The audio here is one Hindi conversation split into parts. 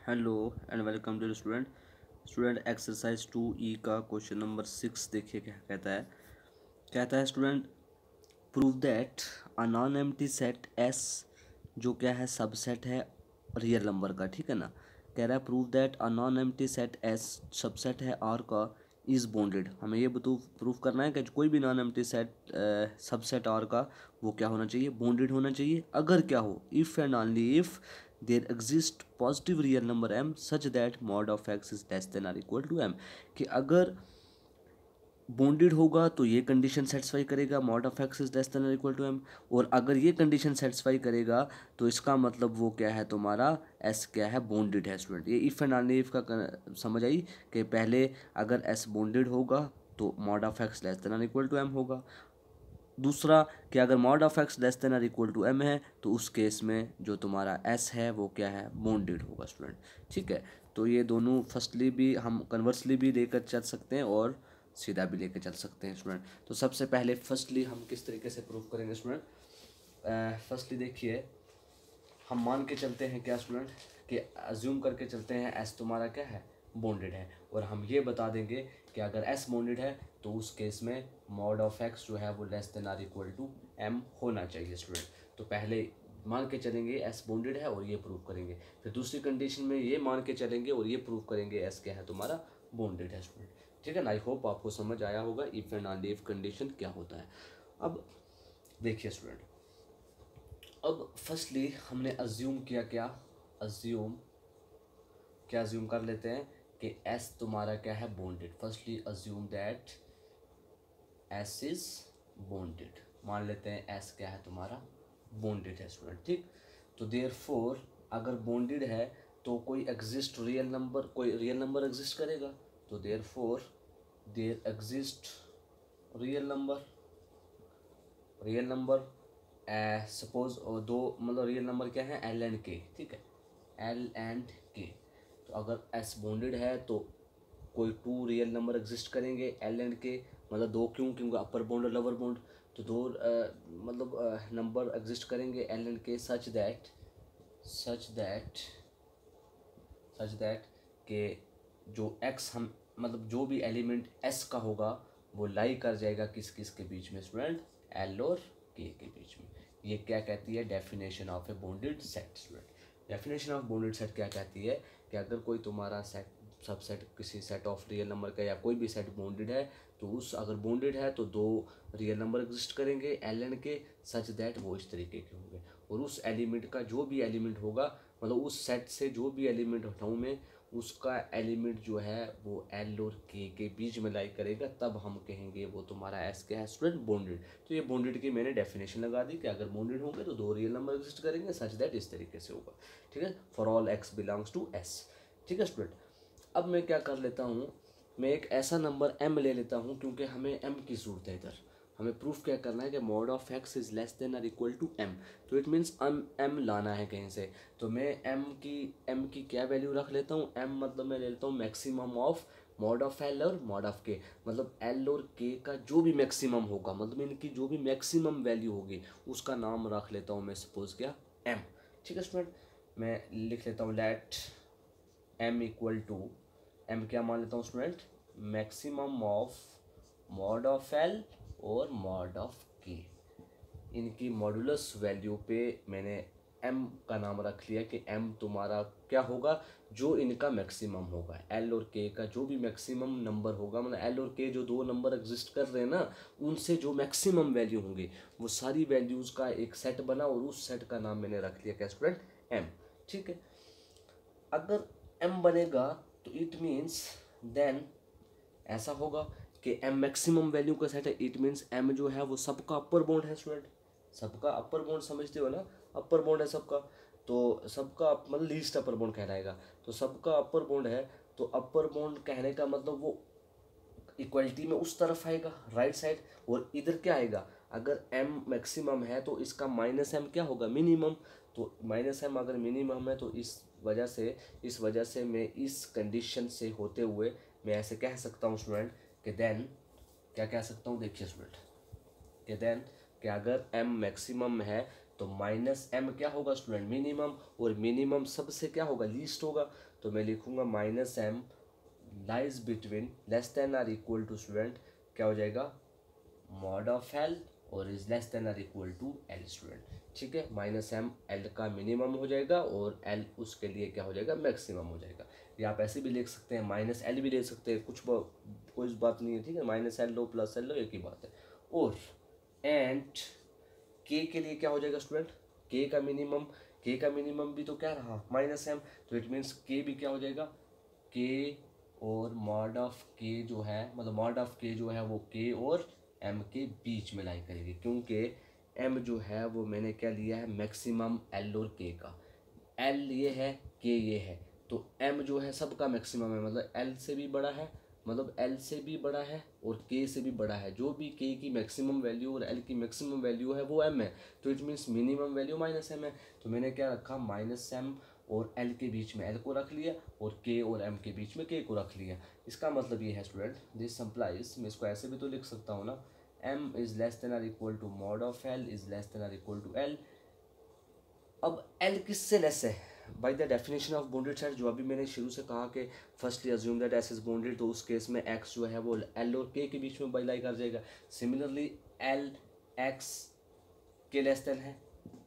Hello and welcome to student exercise 2E का क्वेश्चन नंबर 6 देखिए क्या कहता है student prove that a non empty set S जो क्या है सबसेट है रियल नंबर का। ठीक है ना। कह रहा है prove that a non empty set S subset है आर का इज बॉन्डेड। हमें ये प्रूव करना है कि कोई भी non empty set subset R का वो क्या होना चाहिए, बॉन्डेड होना चाहिए। अगर क्या हो, if and only if there exist positive real number m such that mod of x is less than or equal to m। कि अगर बॉन्डेड होगा तो ये कंडीशन सेटिस्फाई करेगा, mod of x is less than और इक्वल टू एम। और अगर ये कंडीशन सेटिस्फाई करेगा तो इसका मतलब वो क्या है, तुम्हारा एस क्या है, बॉन्डेड है स्टूडेंट। ये इफ़ एंड ओनली इफ का समझ आई कि पहले अगर एस बॉन्डेड होगा तो mod of x less than और इक्वल टू एम होगा। दूसरा कि अगर mod of x less than और इक्वल टू एम है तो उस केस में जो तुम्हारा एस है वो क्या है, बॉन्डेड होगा स्टूडेंट। ठीक है। तो ये दोनों फर्स्टली भी हम कन्वर्सली भी लेकर चल सकते हैं और सीधा भी लेकर चल सकते हैं स्टूडेंट। तो सबसे पहले फर्स्टली हम किस तरीके से प्रूव करेंगे स्टूडेंट। फर्स्टली देखिए, हम मान के चलते हैं क्या स्टूडेंट कि अज्यूम करके चलते हैं एस तुम्हारा क्या है, बॉन्डेड है। और हम ये बता देंगे कि अगर एस बॉन्डेड है तो उस केस में मॉड ऑफ एक्स जो है वो less than or equal to M होना चाहिए स्टूडेंट। तो पहले मान के चलेंगे एस बॉन्डेड है और ये प्रूव करेंगे। फिर दूसरी कंडीशन में ये मान के चलेंगे और ये प्रूव करेंगे एस क्या है, तुम्हारा बॉन्डेड है स्टूडेंट। ठीक है ना। आई होप आपको समझ आया होगा if and only if condition क्या होता है। अब देखिए स्टूडेंट, अब फर्स्टली हमने अज्यूम किया क्या, अज्यूम कर लेते हैं कि एस तुम्हारा क्या है, bonded. Firstly assume that S is bonded. मान लेते हैं एस क्या है, तुम्हारा बॉन्डेड है स्टूडेंट। ठीक। तो देयरफॉर अगर बॉन्डेड है तो कोई एग्जिस्ट रियल नंबर, कोई रियल नंबर एग्जिस्ट करेगा। तो therefore there exist real number suppose दो, मतलब रियल नंबर क्या है, एल एंड के। ठीक है, एल एंड के। तो अगर एस बॉन्डेड है तो कोई टू रियल नंबर एग्जिस्ट करेंगे एल एंड के, मतलब दो। क्योंकि अपर बॉन्ड और लोअर बॉन्ड, तो दो मतलब नंबर एग्जिस्ट करेंगे एल एंड के सच दैट के जो एक्स हम मतलब जो भी एलिमेंट एस का होगा वो लाई कर जाएगा किस किस के बीच में स्टूडेंट, एल और के बीच में। ये क्या कहती है, definition of A bonded set student. Definition of bonded set क्या कहती है कि अगर कोई तुम्हारा सेट सबसेट किसी सेट ऑफ रियल नंबर का या कोई भी सेट बॉन्डेड है तो उस अगर बॉन्डेड है तो दो रियल नंबर एग्जिस्ट करेंगे एल एंड के सच दैट वो इस तरीके के होंगे। और उस एलिमेंट का जो भी एलिमेंट होगा, मतलब उस सेट से जो भी एलिमेंट हटाऊँ मैं, उसका एलिमेंट जो है वो एल और के बीच में लाई करेगा, तब हम कहेंगे वो तुम्हारा एस क्या है स्टूडेंट, बॉन्डेड। तो ये बॉन्डेड की मैंने डेफिनेशन लगा दी कि अगर बॉन्डेड होंगे तो दो रियल नंबर एग्जिस्ट करेंगे सच दैट इस तरीके से होगा। ठीक है, for all x belongs to S. ठीक है स्टूडेंट। अब मैं क्या कर लेता हूँ, मैं एक ऐसा नंबर m ले लेता हूँ क्योंकि हमें m की ज़रूरत है इधर। हमें प्रूफ क्या करना है कि mod of x is less than और इक्वल टू m। तो इट मीन्स m लाना है कहीं से। तो मैं m की क्या वैल्यू रख लेता हूँ, m मतलब मैं ले लेता हूँ maximum of mod of l और मॉड ऑफ k। मतलब l और k का जो भी मैक्सिमम होगा, मतलब इनकी जो भी मैक्सिमम वैल्यू होगी उसका नाम रख लेता हूँ मैं, सपोज क्या, m। ठीक है स्टूडेंट, मैं लिख लेता हूँ let m equal to, m क्या मान लेता हूँ student, maximum of mod of l और मॉड ऑफ k। इनकी मॉडुलस वैल्यू पे मैंने m का नाम रख लिया कि m तुम्हारा क्या होगा, जो इनका मैक्सिमम होगा। l और k का जो भी मैक्सिमम नंबर होगा, मतलब l और k जो दो नंबर एग्जिस्ट कर रहे हैं ना, उनसे जो मैक्सिमम वैल्यू होंगी वो सारी वैल्यूज़ का एक सेट बना और उस सेट का नाम मैंने रख लिया क्या स्टूडेंट, m। ठीक है। अगर m बनेगा तो इट मीन्स देन ऐसा होगा कि m मैक्सिमम वैल्यू का सेट है। इट मीन्स m जो है वो सबका अपर बाउंड है स्टूडेंट। सबका अपर बाउंड समझते हो ना, अपर बाउंड है सबका। तो सबका मतलब लीस्ट अपर बाउंड कहलाएगा। तो सबका अपर बाउंड है तो अपर बाउंड कहने का मतलब वो इक्वलिटी में उस तरफ आएगा, राइट साइड। और इधर क्या आएगा, अगर m मैक्सिमम है तो इसका माइनस m क्या होगा, मिनिमम। तो माइनस m अगर मिनिमम है तो इस वजह से मैं इस कंडीशन से होते हुए मैं ऐसे कह सकता हूँ स्टूडेंट कि देन क्या कह सकता हूँ, देखिए स्टूडेंट कि देन कि अगर m मैक्सिमम है तो माइनस एम क्या होगा स्टूडेंट, मिनिमम, और मिनिमम सबसे क्या होगा, लीस्ट होगा। तो मैं लिखूंगा minus M lies between less than or equal to student क्या हो जाएगा, मॉड ऑफ एल, और is less than or equal to L student. ठीक है, माइनस एम एल का मिनिमम हो जाएगा और एल उसके लिए क्या हो जाएगा, मैक्सिमम हो जाएगा। या आप ऐसे भी लिख सकते हैं, माइनस एल भी ले सकते हैं, कोई बात नहीं है। ठीक है, माइनस एल लो प्लस एल लो एक ही बात है। और एंड के के लिए क्या हो जाएगा स्टूडेंट, के का मिनिमम भी तो क्या रहा, माइनस एम। तो इट मीन्स के भी क्या हो जाएगा, के और मॉड ऑफ के जो है, मतलब मॉड ऑफ के जो है वो के और एम के बीच में लाई करेगी, क्योंकि एम जो है वो मैंने क्या लिया है, मैक्सिमम एल और के का। एल ये है, के ये है, तो एम जो है सबका मैक्सिमम है, मतलब एल से भी बड़ा है, मतलब एल से भी बड़ा है और के से भी बड़ा है। जो भी के की मैक्सिमम वैल्यू और एल की मैक्सिमम वैल्यू है वो एम है, तो it means minimum value minus M है। तो मैंने क्या रखा, माइनस एम और एल के बीच में एल को रख लिया और के और एम के बीच में के को रख लिया। इसका मतलब ये है स्टूडेंट, दिस सिंप्लाइज, मैं इसको ऐसे भी तो लिख सकता हूँ ना, M is less than or equal to mod of L is less than or equal to L. अब एल किससे लेस है, by the definition of bounded set, जो अभी मैंने शुरू से कहा कि firstly assume that S is bounded, तो उस केस में एक्स जो है वो एल और के बीच में बाई लाई कर जाएगा। सिमिलरली एल एक्स के लेस देन है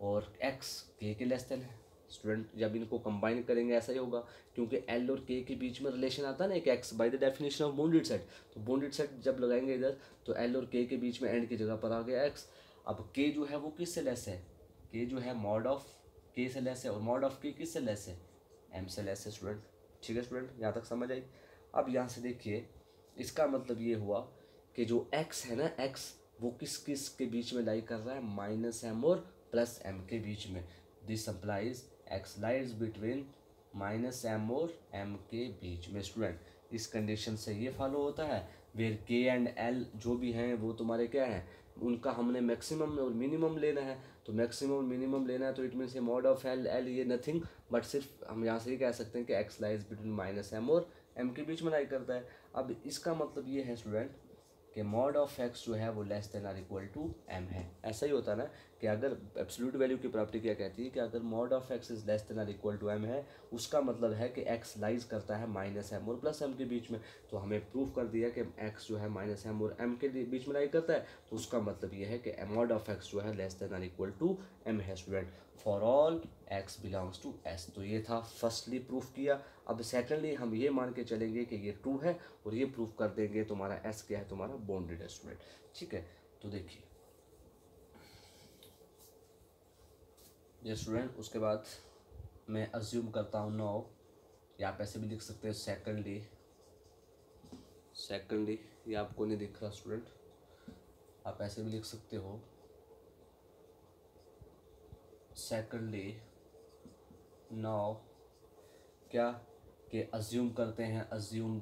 और एक्स के लेस देन है। स्टूडेंट जब इनको कंबाइन करेंगे ऐसा ही होगा, क्योंकि एल और के बीच में रिलेशन आता है ना एक x, bye the definition of bounded set. तो बाउंडेड सेट जब लगाएंगे इधर, तो एल और के बीच में एंड की जगह पर आ गया एक्स। अब के जो है वो किससे लेस है, के जो है मॉड ऑफ के से लेस है, और मॉड ऑफ के किससे लेस है, एम से लेस है स्टूडेंट। ठीक है स्टूडेंट, यहाँ तक समझ आई। अब यहाँ से देखिए, इसका मतलब ये हुआ कि जो एक्स है ना, एक्स वो किस किस के बीच में लाई कर रहा है, माइनस एम और प्लस एम के बीच में। This applies x lies between minus M और एम के बीच में स्टूडेंट। इस कंडीशन से ये फॉलो होता है, वेयर के एंड एल जो भी हैं वो तुम्हारे क्या हैं, उनका हमने मैक्सिमम और मिनिमम लेना है। तो मैक्सिमम और मिनिमम लेना है, तो इट मीन्स ये मॉड ऑफ एल, एल ये नथिंग बट सिर्फ हम यहाँ से ही कह सकते हैं कि x lies between minus M और एम के बीच में लाई करता है। अब इसका मतलब ये है स्टूडेंट कि मॉड ऑफ एक्स जो है वो less than or equal to M है। ऐसा ही होता है ना कि अगर एब्सोल्यूट वैल्यू की प्रॉपर्टी क्या कहती है कि अगर mod of x is less than or equal to M है, उसका मतलब है कि एक्स लाइज करता है माइनस एम और प्लस एम के बीच में। तो हमें प्रूव कर दिया कि एक्स जो है माइनस एम और एम के बीच में लाई करता है, तो उसका मतलब ये है कि मॉड ऑफ एक्स जो है less than or equal to M है student, for all x belongs to S. तो ये था फर्स्टली प्रूफ किया। अब सेकेंडली हम ये मान के चलेंगे कि ये ट्रू है, और ये प्रूफ कर देंगे तुम्हारा एस क्या है, तुम्हारा बॉन्डेड है स्टूडेंट। ठीक है, तो देखिए ये स्टूडेंट, उसके बाद मैं अज्यूम करता हूँ नो, या आप ऐसे भी लिख सकते हैं सेकेंडली, ये आपको नहीं दिख रहा स्टूडेंट, आप ऐसे भी लिख सकते हो सेकेंडली नो, क्या कि अज्यूम करते हैं, अज्यूम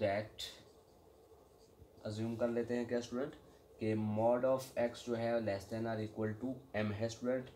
कर लेते हैं क्या स्टूडेंट कि मॉड ऑफ एक्स जो है less than or equal to M है स्टूडेंट,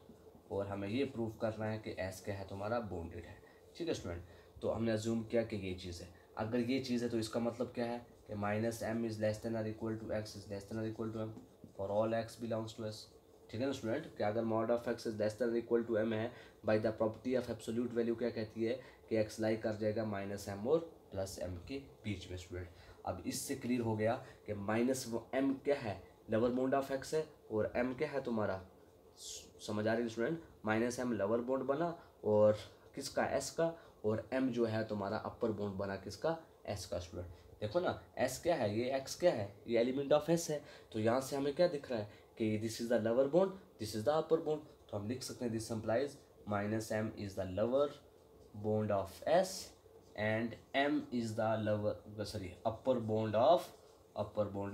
और हमें ये प्रूव करना है कि एस क्या है, तुम्हारा बॉन्डेड है। ठीक है स्टूडेंट, तो हमने अज्यूम किया कि ये चीज़ है। अगर ये चीज़ है तो इसका मतलब क्या है कि minus m is less than or equal to x is less than or equal to m for all x belongs to S. ठीक है ना स्टूडेंट, कि अगर mod of x is less than equal to M है, by the property of absolute value क्या कहती है कि एक्स लाई कर जाएगा माइनस एम और प्लस एम के बीच में स्टूडेंट। अब इससे क्लियर हो गया कि माइनस एम क्या है, लोअर बाउंड ऑफ एक्स है, और एम क्या है तुम्हारा, समझ आ रही है student, minus M lower bound बना और किसका, एस का, और एम जो है तुम्हारा अपर बाउंड बना किसका, एस का स्टूडेंट। देखो ना, एस क्या है, ये एक्स क्या है, ये एलिमेंट ऑफ एस है। तो यहाँ से हमें क्या दिख रहा है कि this is the lower bound, this is the upper bound. तो हम लिख सकते हैं this implies minus M is the lower bound of S and M is the lower upper bound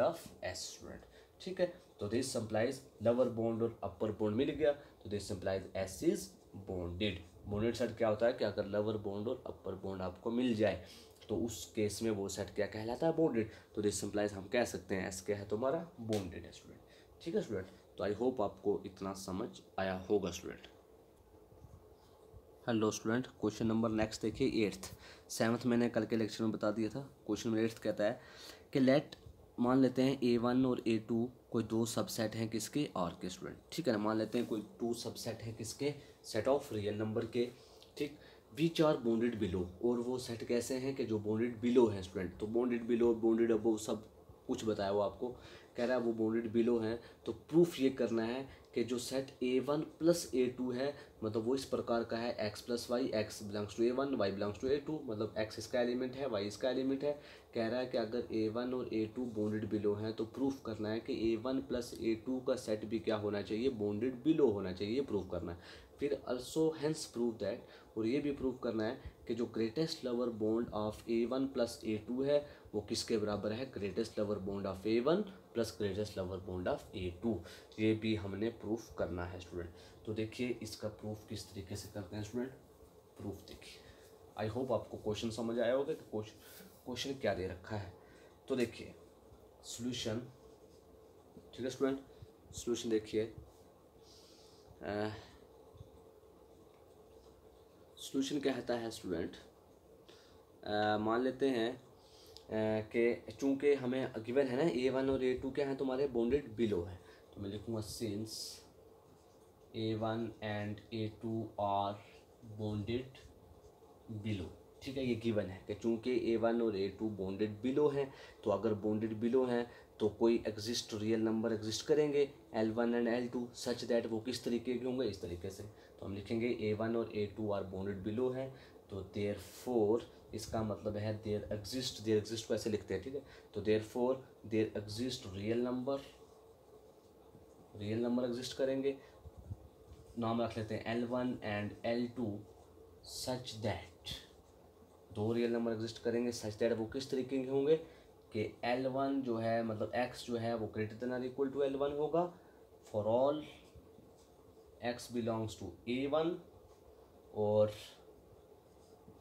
of S student. ठीक है, तो दिस इंप्लाइज लोअर बाउंड और अपर बाउंड मिल गया, तो this implies S is bonded. Bonded set क्या होता है कि अगर लोअर बाउंड और अपर बाउंड आपको मिल जाए तो उस केस में वो सेट क्या कहलाता है, बॉन्डेड। तो दिस इंप्लाइज हम कह सकते हैं एस क्या है तुम्हारा, बॉन्डेड है स्टूडेंट। ठीक है स्टूडेंट, तो आई होप आपको इतना समझ आया होगा student. Hello student, question number next देखिए 8th। 7th मैंने कल के लेक्चर में बता दिया था। क्वेश्चन नंबर 8th कहता है कि लेट मान लेते हैं A1 और A2 कोई दो सबसेट हैं किसके, आर के स्टूडेंट, ठीक है ना। मान लेते हैं कोई टू सबसेट है किसके, सेट ऑफ रियल नंबर के, ठीक। विच आर बॉन्डेड बिलो, और वो सेट कैसे हैं कि जो बॉन्डेड बिलो हैं स्टूडेंट। तो बॉन्डेड बिलो, बॉन्डेड अबव सब कुछ बताया वो आपको, कह रहा है वो बॉन्डेड बिलो हैं। तो प्रूफ ये करना है कि जो सेट A1 प्लस A2 है, मतलब वो इस प्रकार का है, x plus y, x belongs to A1, y belongs to A2, मतलब x इसका एलिमेंट है, y इसका एलिमेंट है। कह रहा है कि अगर A1 और A2 बॉन्डेड बिलो हैं तो प्रूफ करना है कि A1 प्लस A2 का सेट भी क्या होना चाहिए, बॉन्डेड बिलो होना चाहिए, ये प्रूफ करना है। फिर अल्सो हैंस प्रूव दैट, और ये भी प्रूव करना है कि जो greatest lover bond of A1 plus A2 है वो किसके बराबर है, greatest lover bond of A1 plus greatest lover bond of A2। ये भी हमने प्रूफ करना है स्टूडेंट। तो देखिए इसका प्रूफ किस तरीके से करते हैं स्टूडेंट, प्रूफ देखिए। आई होप आपको क्वेश्चन समझ आया होगा कि क्वेश्चन क्या दे रखा है। तो देखिए सॉल्यूशन, ठीक है स्टूडेंट, सॉल्यूशन देखिए। सॉल्यूशन कहता है स्टूडेंट, मान लेते हैं कि चूंकि हमें गिवन है ना A1 और A2 क्या है तुम्हारे, बॉन्डेड बिलो है। तो मैं लिखूँगा since A1 and A2 are bounded below, ठीक है। ये गिवन है कि चूंकि A1 और A2 बॉन्डेड बिलो हैं, तो अगर बॉन्डेड बिलो हैं तो कोई एग्जिस्ट रियल नंबर एग्जिस्ट करेंगे L1 and L2 such that वो किस तरीके के होंगे, इस तरीके से। तो हम लिखेंगे A1 और A2 आर बॉन्डेड बिलो हैं, तो देयरफॉर इसका मतलब है देयर एग्जिस्ट को ऐसे लिखते हैं, ठीक है। तो therefore there exist real number exist करेंगे, नाम रख लेते हैं L1 and L2 such that, दो रियल नंबर एग्जिस्ट करेंगे सच दैट वो किस तरीके के होंगे कि L1 जो है मतलब x जो है वो ग्रेटर देन और इक्वल टू L1 होगा for all x belongs to A1, और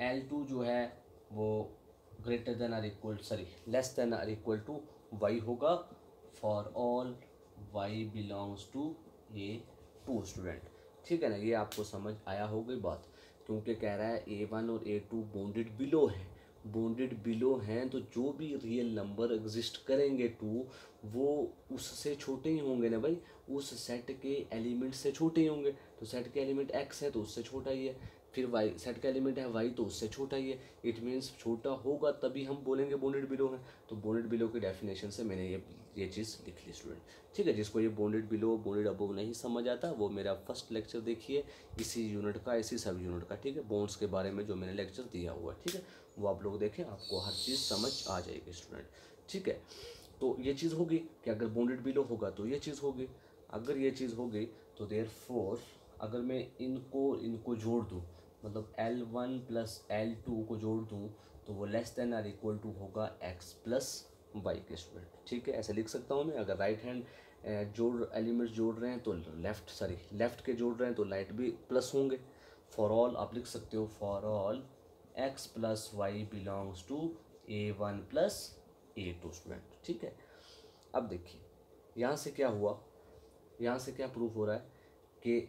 L2 जो है वो ग्रेटर देन और इक्वल लेस देन और इक्वल टू y होगा for all y belongs to A2 student, ठीक है ना। ये आपको समझ आया होगी बात, क्योंकि कह रहा है A1 और A2 बॉन्डेड बिलो है, बॉन्डेड बिलो हैं तो जो भी रियल नंबर एग्जिस्ट करेंगे टू वो उससे छोटे ही होंगे ना भाई, उस सेट के एलिमेंट से छोटे ही होंगे। तो सेट के एलिमेंट x है तो उससे छोटा ही है, फिर y सेट का एलिमेंट है y तो उससे छोटा ही है। इट मीन्स छोटा होगा तभी हम बोलेंगे बॉन्डेड बिलो है। तो बॉन्डेड बिलो के डेफिनेशन से मैंने ये चीज़ लिख ली स्टूडेंट, ठीक है। जिसको ये बॉन्डेड बिलो बॉन्डेड अबव नहीं समझ आता वो मेरा फर्स्ट लेक्चर देखिए इसी यूनिट का, इसी सब यूनिट का, ठीक है। बॉन्ड्स के बारे में जो मैंने लेक्चर दिया हुआ है, ठीक है, वो आप लोग देखें, आपको हर चीज़ समझ आ जाएगी स्टूडेंट, ठीक है। तो ये चीज़ होगी कि अगर बॉन्डेड बिलो होगा तो ये चीज़ होगी, अगर ये चीज़ होगी तो देयरफॉर अगर मैं इनको जोड़ दूँ, मतलब L1 प्लस L2 को जोड़ दूँ तो वो लेस देन और इक्वल टू होगा x प्लस वाई के स्टूडेंट, ठीक है। ऐसे लिख सकता हूँ मैं, अगर राइट हैंड एलिमेंट्स जोड़ रहे हैं तो लेफ्ट के जोड़ रहे हैं तो राइट भी प्लस होंगे। फॉर ऑल आप लिख सकते हो for all x plus y belongs to A1 plus A2 student, ठीक है। अब देखिए यहाँ से क्या हुआ, यहाँ से क्या प्रूफ हो रहा है कि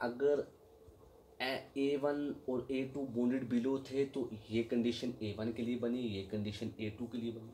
अगर A1 और A2 बॉन्डेड बिलो थे तो ये कंडीशन A1 के लिए बनी, ये कंडीशन A2 के लिए बनी।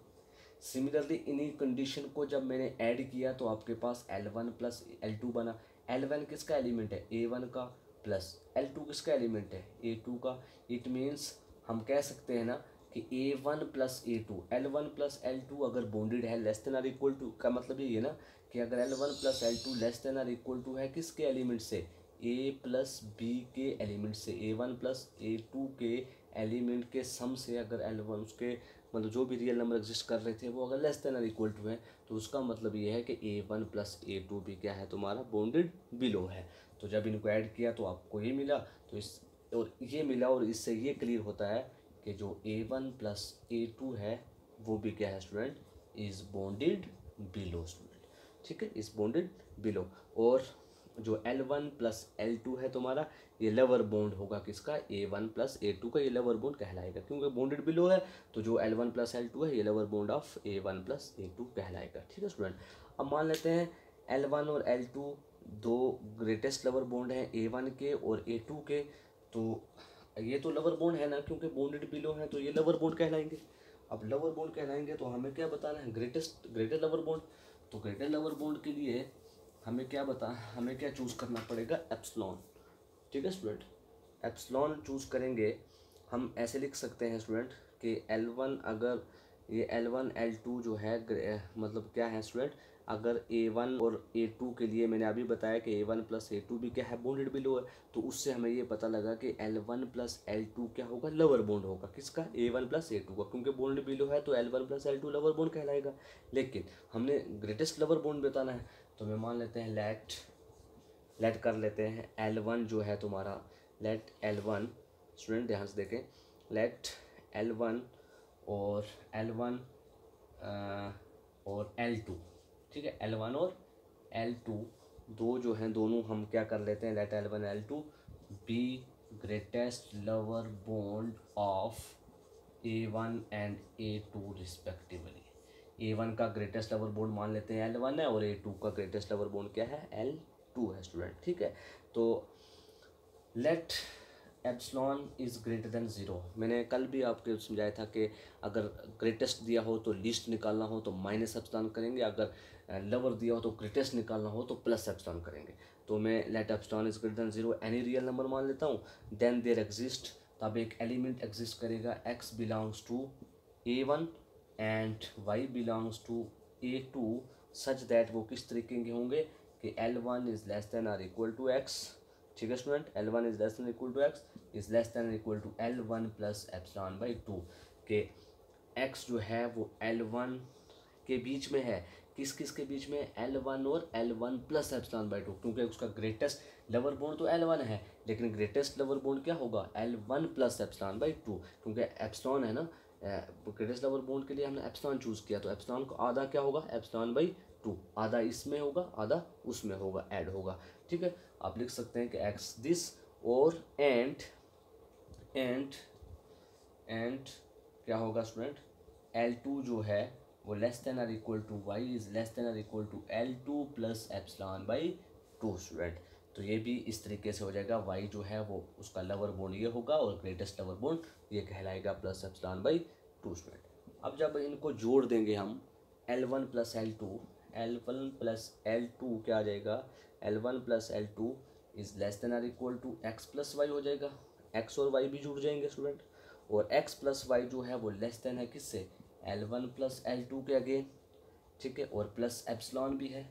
सिमिलरली इन्हीं कंडीशन को जब मैंने ऐड किया तो आपके पास L1 प्लस L2 बना। L1 किसका एलिमेंट है, A1 का, प्लस L2 किसका एलिमेंट है, A2 का। इट मीन्स हम कह सकते हैं ना कि A1 plus A2, L1 plus L2 अगर बॉन्डेड है लेस देन और इक्वल टू, का मतलब ये ना कि अगर L1 plus L2 less than और इक्वल टू है किसके एलिमेंट से, A प्लस B के एलिमेंट से, A1 प्लस A2 के एलिमेंट के सम से अगर L1 उसके मतलब जो भी रियल नंबर एग्जिस्ट कर रहे थे वो अगर लेस देन और इक्वल टू है तो उसका मतलब ये है कि A1 प्लस A2 भी क्या है तुम्हारा बॉन्डेड बिलो है। तो जब इनको ऐड किया तो आपको ये मिला, तो इस और ये मिला, और इससे ये क्लियर होता है कि जो A1 प्लस A2 है वो भी क्या है student, is bonded below student, ठीक है, इज़ बॉन्डेड बिलो। और जो L1 प्लस L2 है तुम्हारा ये लवर बॉन्ड होगा किसका, A1 प्लस A2 का, ये लवर बॉन्ड कहलाएगा क्योंकि बॉन्डेड बिलो है। तो जो L1 प्लस L2 है ये lover bond of A1 plus A2 कहलाएगा, ठीक है स्टूडेंट। अब मान लेते हैं L1 और L2 दो ग्रेटेस्ट लवर बॉन्ड हैं A1 के और A2 के, तो ये तो लवर बॉन्ड है ना, क्योंकि बॉन्डेड बिलो है तो ये लवर बॉन्ड कहलाएंगे। अब लवर बॉन्ड कहलाएंगे तो हमें क्या बताना है, ग्रेटेस्ट लवर बॉन्ड। तो ग्रेटर लोअर बॉन्ड के लिए हमें क्या चूज़ करना पड़ेगा, एप्सिलॉन। ठीक है स्टूडेंट, एप्सिलॉन चूज़ करेंगे। हम ऐसे लिख सकते हैं स्टूडेंट कि L1, अगर ये L1 L2 जो है मतलब क्या है स्टूडेंट, अगर A1 और A2 के लिए मैंने अभी बताया कि A1 प्लस A2 भी क्या है, बॉन्डेड बिलो है, तो उससे हमें ये पता लगा कि L1 प्लस L2 क्या होगा, लोअर बॉन्ड होगा। किसका, A1 प्लस A2 का, क्योंकि बॉन्डेड बिलो है तो L1 plus L2 lower bond कहलाएगा। लेकिन हमने ग्रेटेस्ट लोअर बॉन्ड बताना है, तो मैं मान लेते हैं लेट कर लेते हैं L1 जो है तुम्हारा, लेट L1, स्टूडेंट ध्यान से देखें, लेट L1 और L1 और L2, ठीक है, L1 और L2 दो जो हैं, दोनों हम क्या कर लेते हैं, let L1 L2 be greatest lower bound of A1 and A2 respectively. A1 का ग्रेटेस्ट लोअर बॉन्ड मान लेते हैं L1 है, और A2 का ग्रेटेस्ट लोअर बॉन्ड क्या है, L2 है स्टूडेंट। ठीक है, तो let epsilon is greater than zero. मैंने कल भी आपको समझाया था कि अगर ग्रेटेस्ट दिया हो तो लीस्ट निकालना हो तो माइनस एप्सिलॉन करेंगे, अगर लोअर दिया हो तो ग्रेटेस्ट निकालना हो तो प्लस एप्सिलॉन करेंगे। तो मैं let epsilon is greater than zero any real number मान लेता हूँ, देन देयर एग्जिस्ट, तब एक एलिमेंट एग्जिस्ट करेगा x belongs to A1 and y belongs to A2 such that वो किस तरीके के होंगे कि L1 is less than or equal to x। ठीक है student, L1 is less than equal to x is less than equal to L1 plus epsilon by 2 के x जो है वो L1 के बीच में है। किस किस के बीच में, L1 और L1 प्लस एप्सिलॉन बाई 2, क्योंकि उसका ग्रेटेस्ट लोअर बॉन्ड तो L1 है, लेकिन ग्रेटेस्ट लोअर बॉन्ड क्या होगा, L1 प्लस एप्सिलॉन बाई 2, क्योंकि एप्सिलॉन है ना, ग्रेटेस्ट लोअर बॉन्ड के लिए हमने एप्सिलॉन चूज़ किया, तो एप्सिलॉन को आधा क्या होगा, एप्सिलॉन बाई 2, आधा इसमें होगा आधा उसमें होगा, ऐड होगा। ठीक है, आप लिख सकते हैं कि एक्स दिस और एंड क्या होगा स्टूडेंट, L2 जो है वो less than or equal to y is less than or equal to L2 plus epsilon by 2 student. तो ये भी इस तरीके से हो जाएगा, y जो है वो उसका लोअर बॉन्ड ये होगा और ग्रेटेस्ट लोअर बॉन्ड ये कहलाएगा प्लस एप्सिलॉन बाई 2 स्टूडेंट। अब जब इनको जोड़ देंगे हम L1 plus L1 plus L2 क्या आ जाएगा, L1 plus L2 is less than or equal to x plus y हो जाएगा, x और y भी जुड़ जाएंगे स्टूडेंट, और x प्लस वाई जो है वो लेस देन है किससे, L1 प्लस L2 के अगेन। ठीक है, और प्लस एप्सिलॉन भी है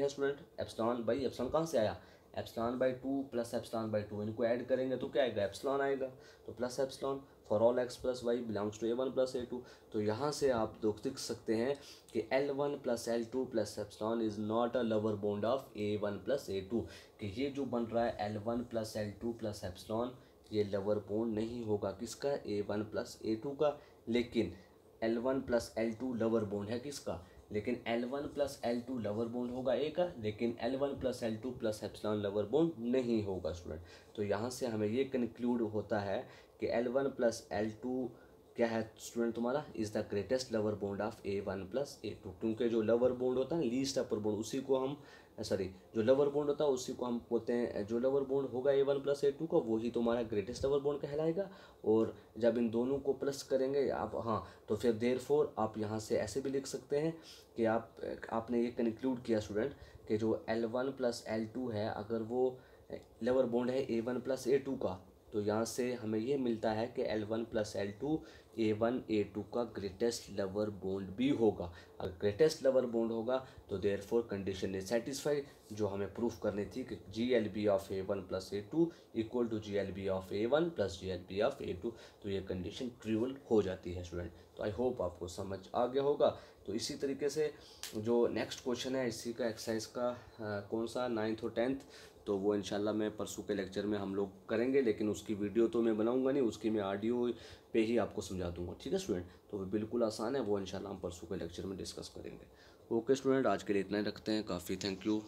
स्टूडेंट, एप्सिलॉन बाई एप्सिलॉन कहाँ से आया, epsilon by 2 plus epsilon by 2, इनको ऐड करेंगे तो क्या आएगा, एप्सिलॉन आएगा, तो plus epsilon for all x plus y belongs to A1 plus A2। तो यहाँ से आप देख सकते हैं कि L1 plus L2 plus epsilon is not a lower bound of A1 plus A2, कि ये जो बन रहा है L1 plus L2 plus epsilon ये लोअर बॉन्ड नहीं होगा किसका, A1 प्लस A2 का, लेकिन L1 plus L2 lower bond है किसका, लेकिन L1 plus L2 lower bond होगा ए का, लेकिन L1 plus L2 plus epsilon lower bond नहीं होगा स्टूडेंट। तो यहाँ से हमें ये कंक्लूड होता है कि L1 प्लस L2 क्या है स्टूडेंट तुम्हारा, is the greatest lower bound of A1 plus A2, क्योंकि जो लोअर बॉन्ड होता है लीस्ट अपर बॉन्ड उसी को हम जो लोअर बॉन्ड होता है उसी को हम बोलते हैं, जो लोअर बॉन्ड होगा A1 प्लस A2 का वही तुम्हारा ग्रेटेस्ट लोअर बॉन्ड कहलाएगा। और जब इन दोनों को प्लस करेंगे आप, हाँ, तो फिर देयरफॉर आप यहाँ से ऐसे भी लिख सकते हैं कि आपने ये कंक्लूड किया स्टूडेंट कि जो L1 प्लस L2 है अगर वो लोअर बॉन्ड है A1 प्लस A2 का, तो यहाँ से हमें ये मिलता है कि L1 plus L2 A1 A2 का ग्रेटेस्ट लोअर बॉन्ड भी होगा। अगर ग्रेटेस्ट लोअर बॉन्ड होगा तो देयरफॉर कंडीशन इज सेटिस्फाइड, जो हमें प्रूफ करनी थी कि GLB of A1 plus A2 equal to GLB of A1 plus GLB of A2, तो ये कंडीशन ट्रूअल हो जाती है स्टूडेंट। तो आई होप आपको समझ आ गया होगा। तो इसी तरीके से जो नेक्स्ट क्वेश्चन है इसी का एक्सरसाइज का कौन सा 9th और 10th, तो वो इंशाल्लाह मैं परसों के लेक्चर में हम लोग करेंगे, लेकिन उसकी वीडियो तो मैं बनाऊंगा नहीं, उसकी मैं ऑडियो पे ही आपको समझा दूंगा। ठीक है स्टूडेंट, तो वो बिल्कुल आसान है, वो इंशाल्लाह हम परसों के लेक्चर में डिस्कस करेंगे। ओके स्टूडेंट, आज के लिए इतना ही रखते हैं, काफ़ी थैंक यू।